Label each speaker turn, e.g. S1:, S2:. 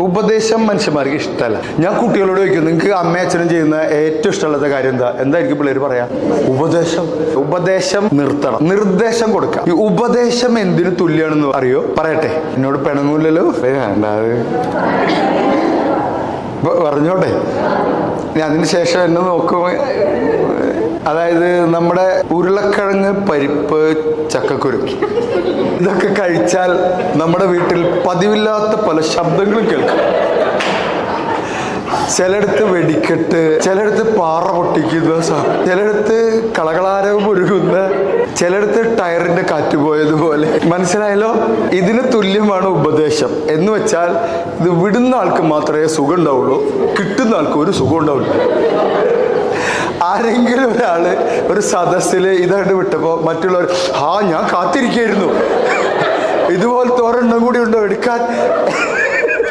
S1: ഉപദേശം മനുഷ്യന്മാർക്ക് ഇഷ്ടമല്ല. ഞാൻ കുട്ടികളോട് ചോദിക്കും, നിങ്ങൾക്ക് അമ്മയും അച്ഛനും ചെയ്യുന്ന ഏറ്റവും ഇഷ്ടമുള്ള കാര്യം എന്തായിരിക്കും പിള്ളേർ പറയാ? ഉപദേശം നിർത്തണം, നിർദ്ദേശം കൊടുക്കാം. ഈ ഉപദേശം എന്തിനു തുല്യാണെന്ന് അറിയോ? പറയട്ടെ, എന്നോട് പിണങ്ങൂലല്ലോ, വേണ്ട പറഞ്ഞോട്ടെ. ഞാൻ അതിന് ശേഷം എന്നെ നോക്കുമ്പോ, അതായത് നമ്മുടെ ഉരുളക്കിഴങ്ങ്, പരിപ്പ്, ചക്കക്കുരു ഇതൊക്കെ കഴിച്ചാൽ നമ്മുടെ വീട്ടിൽ പതിവില്ലാത്ത പല ശബ്ദങ്ങളും കേൾക്കും. ചിലയിടത്ത് വെടിക്കെട്ട്, ചിലയിടത്ത് പാറ പൊട്ടിക്കുന്ന, ചിലയിടത്ത് കളകളാരവും ഒഴുകുന്ന, ചിലയിടത്ത് ടയറിന്റെ കാറ്റ് പോയതുപോലെ. മനസ്സിലായല്ലോ? ഇതിന് തുല്യമാണ് ഉപദേശം എന്ന് വെച്ചാൽ ഇത് വിടുന്ന ആൾക്ക് മാത്രമേ സുഖം ഉണ്ടാവുള്ളൂ, കിട്ടുന്ന ആൾക്ക് ഒരു സുഖം ഉണ്ടാവില്ല. ആരെങ്കിലും ഒരാള് ഒരു സദസ്സിൽ ഇതായിട്ട് വിട്ടപ്പോ മറ്റുള്ളവർ ഞാൻ കാത്തിരിക്കായിരുന്നു, ഇതുപോലത്തെ ഒരെണ്ണം കൂടി ഉണ്ടോ എടുക്കാൻ